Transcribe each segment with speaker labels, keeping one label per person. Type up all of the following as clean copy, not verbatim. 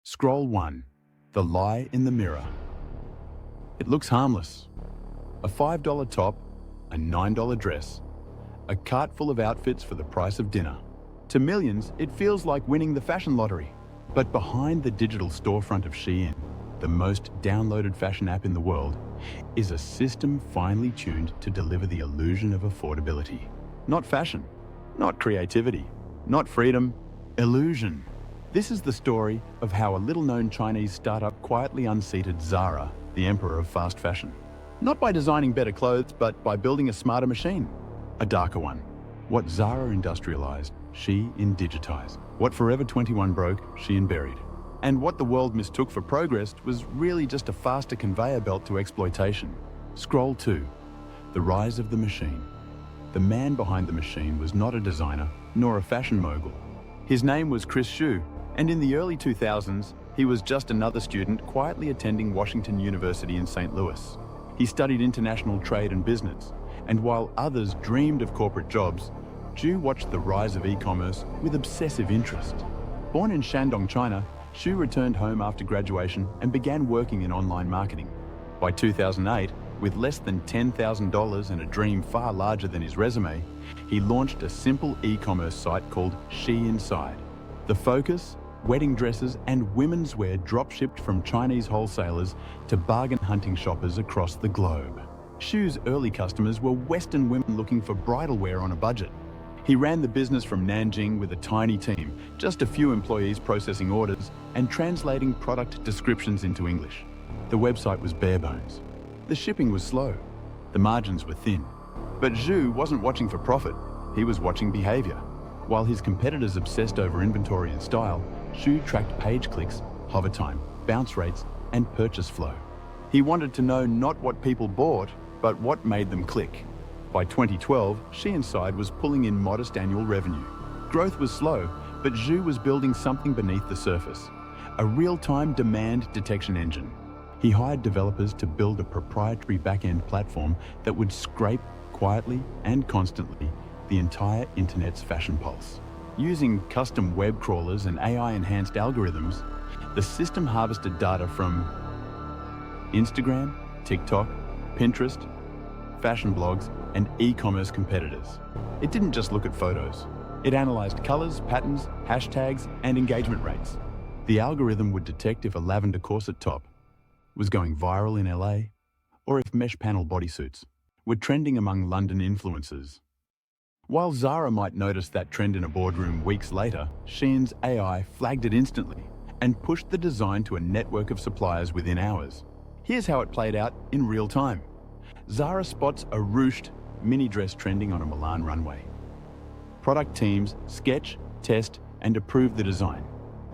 Speaker 1: Scroll 1. The Lie in the Mirror. It looks harmless. A $5 top, a $9 dress, a cart full of outfits for the price of dinner. To millions, it feels like winning the fashion lottery. But behind the digital storefront of Shein, the most downloaded fashion app in the world, is a system finely tuned to deliver the illusion of affordability. Not fashion, not creativity, not freedom, illusion. This is the story of how a little-known Chinese startup quietly unseated Zara, the emperor of fast fashion. Not by designing better clothes, but by building a smarter machine, a darker one. What Zara industrialized, Shein digitized. What Forever 21 broke, Shein buried. And what the world mistook for progress was really just a faster conveyor belt to exploitation. Scroll 2. The rise of the machine. The man behind the machine was not a designer, nor a fashion mogul. His name was Chris Xu, and in the early 2000s, he was just another student quietly attending Washington University in St. Louis. He studied international trade and business, and while others dreamed of corporate jobs, Xu watched the rise of e-commerce with obsessive interest. Born in Shandong, China, Xu returned home after graduation and began working in online marketing. By 2008, with less than $10,000 and a dream far larger than his resume, he launched a simple e-commerce site called Shein. The focus? Wedding dresses and women's wear drop-shipped from Chinese wholesalers to bargain-hunting shoppers across the globe. Xu's early customers were Western women looking for bridal wear on a budget. He ran the business from Nanjing with a tiny team, just a few employees processing orders and translating product descriptions into English. The website was bare bones. The shipping was slow. The margins were thin. But Xu wasn't watching for profit. He was watching behavior. While his competitors obsessed over inventory and style, Xu tracked page clicks, hover time, bounce rates, and purchase flow. He wanted to know not what people bought, but what made them click. By 2012, Shein was pulling in modest annual revenue. Growth was slow, but Xu was building something beneath the surface, a real-time demand detection engine. He hired developers to build a proprietary back-end platform that would scrape quietly and constantly the entire internet's fashion pulse. Using custom web crawlers and AI-enhanced algorithms, the system harvested data from Instagram, TikTok, Pinterest, fashion blogs, and e-commerce competitors. It didn't just look at photos. It analyzed colors, patterns, hashtags, and engagement rates. The algorithm would detect if a lavender corset top was going viral in LA, or if mesh panel bodysuits were trending among London influencers. While Zara might notice that trend in a boardroom weeks later, Shein's AI flagged it instantly and pushed the design to a network of suppliers within hours. Here's how it played out in real time. Zara spots a ruched mini dress trending on a Milan runway. Product teams sketch, test, and approve the design.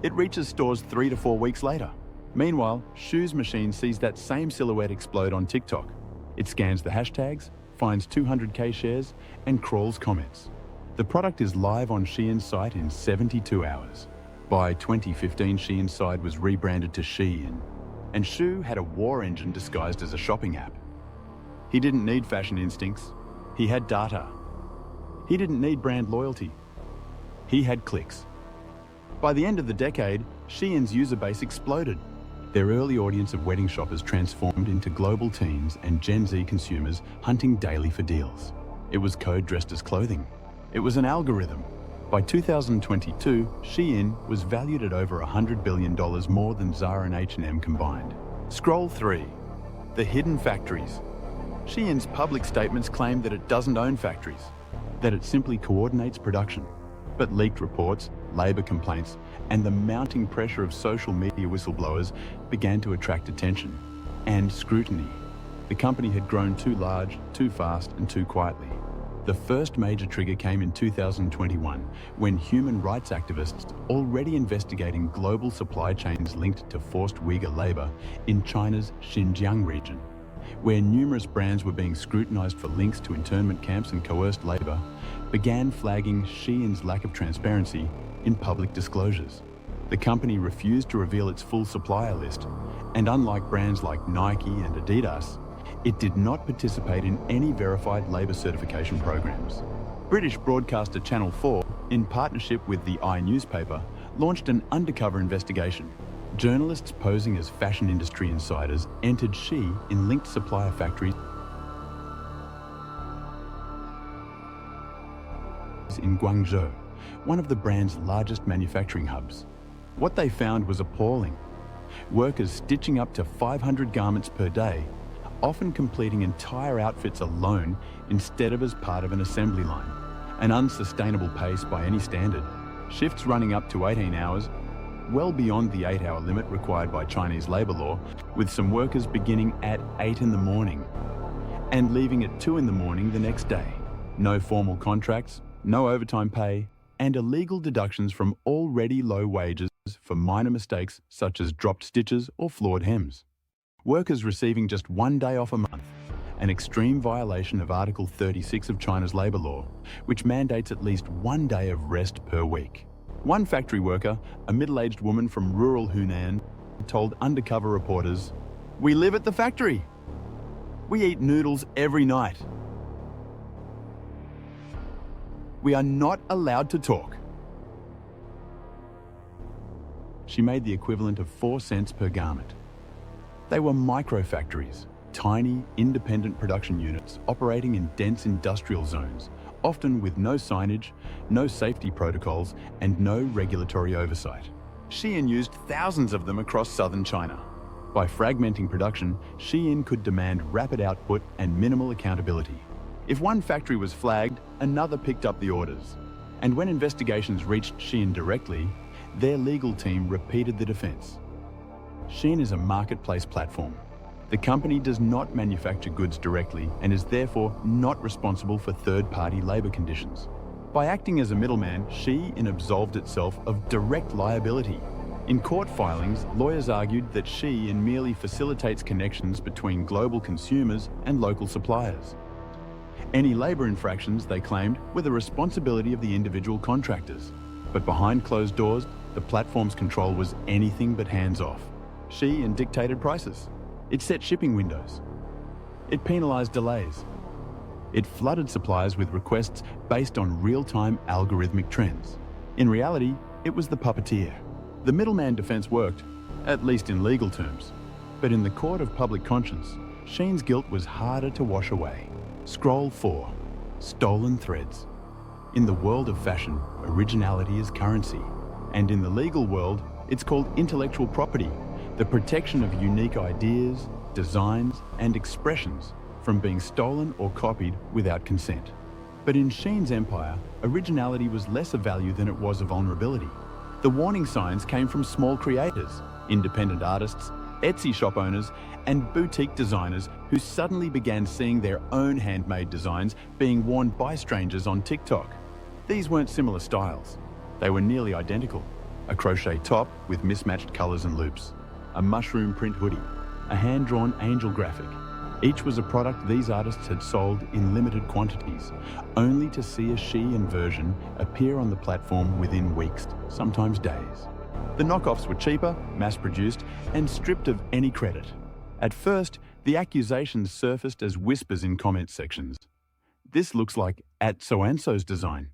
Speaker 1: It reaches stores 3 to 4 weeks later. Meanwhile, Xu's machine sees that same silhouette explode on TikTok. It scans the hashtags, finds 200K shares, and crawls comments. The product is live on Shein's site in 72 hours. By 2015, Shein was rebranded to Shein, and Xu had a war engine disguised as a shopping app. He didn't need fashion instincts. He had data. He didn't need brand loyalty. He had clicks. By the end of the decade, Shein's user base exploded. Their early audience of wedding shoppers transformed into global teens and Gen Z consumers hunting daily for deals. It was code dressed as clothing. It was an algorithm. By 2022, Shein was valued at over $100 billion more than Zara and H&M combined. Scroll 3. The hidden factories. Shein's public statements claim that it doesn't own factories, that it simply coordinates production. But leaked reports, labor complaints, and the mounting pressure of social media whistleblowers began to attract attention and scrutiny. The company had grown too large, too fast, and too quietly. The first major trigger came in 2021, when human rights activists, already investigating global supply chains linked to forced Uyghur labor in China's Xinjiang region, where numerous brands were being scrutinized for links to internment camps and coerced labor, began flagging Shein's lack of transparency in public disclosures. The company refused to reveal its full supplier list, and unlike brands like Nike and Adidas, it did not participate in any verified labor certification programs. British broadcaster Channel 4, in partnership with the I newspaper, launched an undercover investigation. Journalists posing as fashion industry insiders entered Shein in linked supplier factories in Guangzhou, one of the brand's largest manufacturing hubs. What they found was appalling. Workers stitching up to 500 garments per day, often completing entire outfits alone instead of as part of an assembly line. An unsustainable pace by any standard. Shifts running up to 18 hours, well beyond the 8-hour limit required by Chinese labor law, with some workers beginning at 8 in the morning and leaving at 2 in the morning the next day. No formal contracts, no overtime pay, and illegal deductions from already low wages for minor mistakes such as dropped stitches or flawed hems. Workers receiving just 1 day off a month, an extreme violation of Article 36 of China's labor law, which mandates at least 1 day of rest per week. One factory worker, a middle-aged woman from rural Hunan, told undercover reporters, "We live at the factory. We eat noodles every night. We are not allowed to talk." She made the equivalent of 4 cents per garment. They were micro-factories, tiny, independent production units operating in dense industrial zones, often with no signage, no safety protocols, and no regulatory oversight. Shein used thousands of them across southern China. By fragmenting production, Shein could demand rapid output and minimal accountability. If one factory was flagged, another picked up the orders. And when investigations reached Shein directly, their legal team repeated the defense. Shein is a marketplace platform. The company does not manufacture goods directly and is therefore not responsible for third-party labor conditions. By acting as a middleman, Shein absolved itself of direct liability. In court filings, lawyers argued that Shein merely facilitates connections between global consumers and local suppliers. Any labor infractions, they claimed, were the responsibility of the individual contractors. But behind closed doors, the platform's control was anything but hands-off. Shein dictated prices. It set shipping windows. It penalized delays. It flooded suppliers with requests based on real-time algorithmic trends. In reality, it was the puppeteer. The middleman defense worked, at least in legal terms. But in the court of public conscience, Shein's guilt was harder to wash away. Scroll 4. Stolen threads. In the world of fashion, originality is currency. And in the legal world, it's called intellectual property, the protection of unique ideas, designs, and expressions from being stolen or copied without consent. But in Shein's empire, originality was less a value than it was a vulnerability. The warning signs came from small creators, independent artists, Etsy shop owners, and boutique designers who suddenly began seeing their own handmade designs being worn by strangers on TikTok. These weren't similar styles. They were nearly identical. A crochet top with mismatched colors and loops, a mushroom print hoodie, a hand-drawn angel graphic. Each was a product these artists had sold in limited quantities, only to see a Shein version appear on the platform within weeks, sometimes days. The knockoffs were cheaper, mass-produced, and stripped of any credit. At first, the accusations surfaced as whispers in comment sections. "This looks like @so-and-so's design."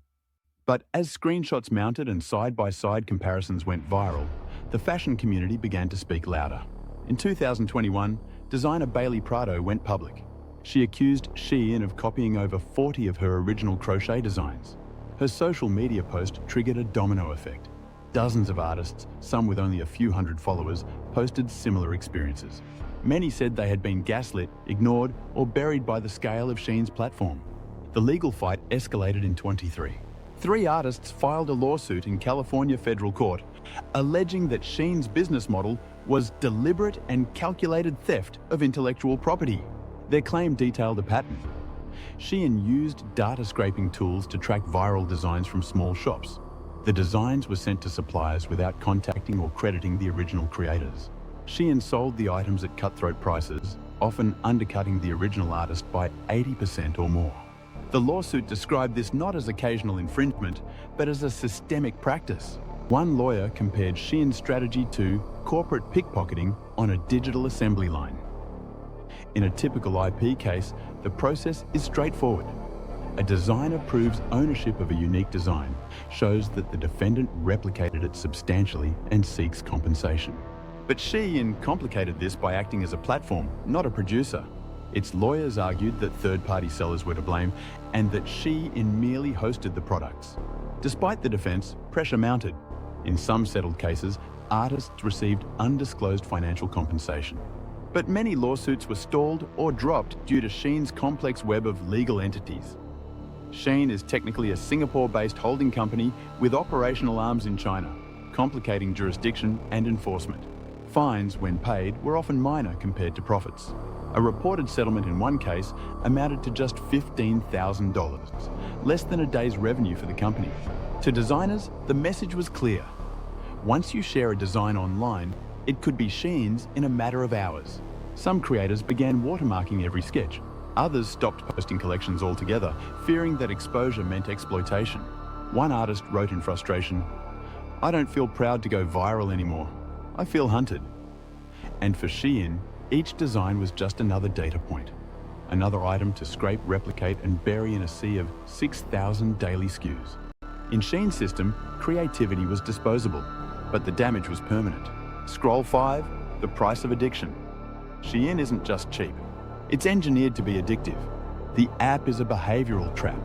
Speaker 1: But as screenshots mounted and side-by-side comparisons went viral, the fashion community began to speak louder. In 2021, designer Bailey Prado went public. She accused Shein of copying over 40 of her original crochet designs. Her social media post triggered a domino effect. Dozens of artists, some with only a few hundred followers, posted similar experiences. Many said they had been gaslit, ignored, or buried by the scale of Shein's platform. The legal fight escalated in 2023. 3 artists filed a lawsuit in California federal court, alleging that Shein's business model was deliberate and calculated theft of intellectual property. Their claim detailed a pattern. Shein used data scraping tools to track viral designs from small shops. The designs were sent to suppliers without contacting or crediting the original creators. Shein sold the items at cutthroat prices, often undercutting the original artist by 80% or more. The lawsuit described this not as occasional infringement, but as a systemic practice. One lawyer compared Shein's strategy to corporate pickpocketing on a digital assembly line. In a typical IP case, the process is straightforward. A designer proves ownership of a unique design, shows that the defendant replicated it substantially, and seeks compensation. But Shein complicated this by acting as a platform, not a producer. Its lawyers argued that third-party sellers were to blame and that Shein merely hosted the products. Despite the defense, pressure mounted. In some settled cases, artists received undisclosed financial compensation. But many lawsuits were stalled or dropped due to Shein's complex web of legal entities. Shein is technically a Singapore-based holding company with operational arms in China, complicating jurisdiction and enforcement. Fines, when paid, were often minor compared to profits. A reported settlement in one case amounted to just $15,000, less than a day's revenue for the company. To designers, the message was clear. Once you share a design online, it could be Shein's in a matter of hours. Some creators began watermarking every sketch. Others stopped posting collections altogether, fearing that exposure meant exploitation. One artist wrote in frustration, "I don't feel proud to go viral anymore. I feel hunted." And for Shein, each design was just another data point, another item to scrape, replicate, and bury in a sea of 6,000 daily SKUs. In Shein's system, creativity was disposable, but the damage was permanent. Scroll 5, the price of addiction. Shein isn't just cheap. It's engineered to be addictive. The app is a behavioral trap,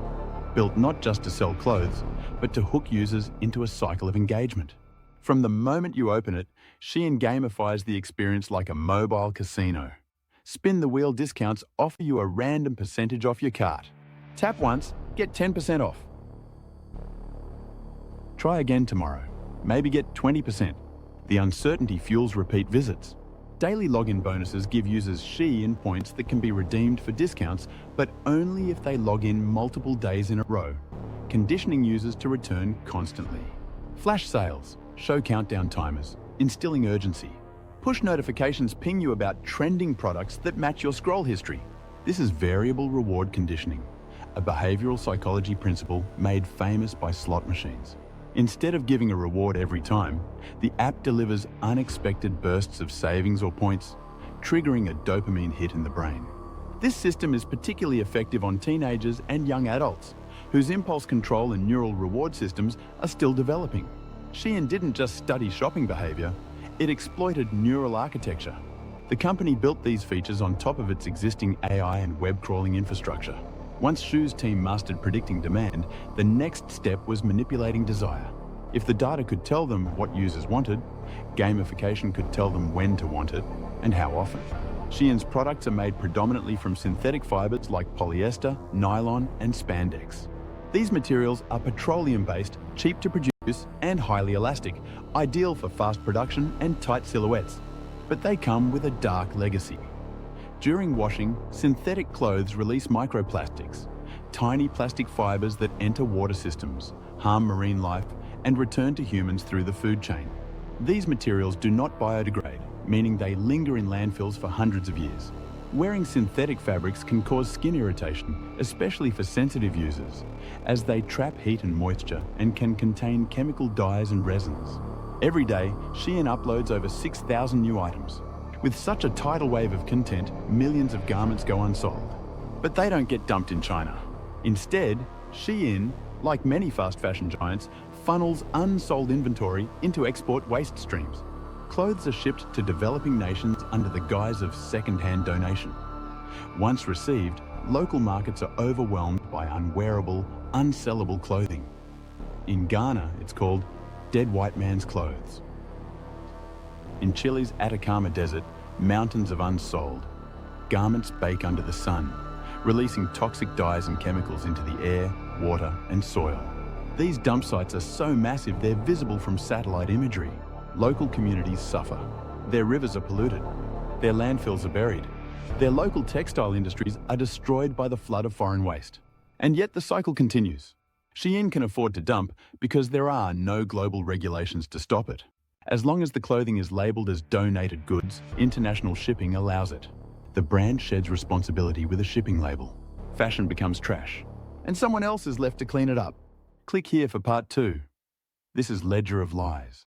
Speaker 1: built not just to sell clothes, but to hook users into a cycle of engagement. From the moment you open it, Shein gamifies the experience like a mobile casino. Spin the wheel discounts offer you a random percentage off your cart. Tap once, get 10% off. Try again tomorrow. Maybe get 20%. The uncertainty fuels repeat visits. Daily login bonuses give users Shein points that can be redeemed for discounts, but only if they log in multiple days in a row, conditioning users to return constantly. Flash sales show countdown timers, instilling urgency. Push notifications ping you about trending products that match your scroll history. This is variable reward conditioning, a behavioral psychology principle made famous by slot machines. Instead of giving a reward every time, the app delivers unexpected bursts of savings or points, triggering a dopamine hit in the brain. This system is particularly effective on teenagers and young adults, whose impulse control and neural reward systems are still developing. Shein didn't just study shopping behavior, it exploited neural architecture. The company built these features on top of its existing AI and web crawling infrastructure. Once Shu's team mastered predicting demand, the next step was manipulating desire. If the data could tell them what users wanted, gamification could tell them when to want it and how often. Shein's products are made predominantly from synthetic fibers like polyester, nylon, and spandex. These materials are petroleum-based, cheap to produce, and highly elastic, ideal for fast production and tight silhouettes. But they come with a dark legacy. During washing, synthetic clothes release microplastics, tiny plastic fibers that enter water systems, harm marine life, and return to humans through the food chain. These materials do not biodegrade, meaning they linger in landfills for hundreds of years. Wearing synthetic fabrics can cause skin irritation, especially for sensitive users, as they trap heat and moisture and can contain chemical dyes and resins. Every day, Shein uploads over 6,000 new items. With such a tidal wave of content, millions of garments go unsold. But they don't get dumped in China. Instead, Shein, like many fast fashion giants, funnels unsold inventory into export waste streams. Clothes are shipped to developing nations under the guise of second-hand donation. Once received, local markets are overwhelmed by unwearable, unsellable clothing. In Ghana, it's called dead white man's clothes. In Chile's Atacama Desert, mountains of unsold. Garments bake under the sun, releasing toxic dyes and chemicals into the air, water, and soil. These dump sites are so massive they're visible from satellite imagery. Local communities suffer. Their rivers are polluted. Their landfills are buried. Their local textile industries are destroyed by the flood of foreign waste. And yet the cycle continues. Shein can afford to dump because there are no global regulations to stop it. As long as the clothing is labeled as donated goods, international shipping allows it. The brand sheds responsibility with a shipping label. Fashion becomes trash, and someone else is left to clean it up. Click here for part 2. This is Ledger of Lies.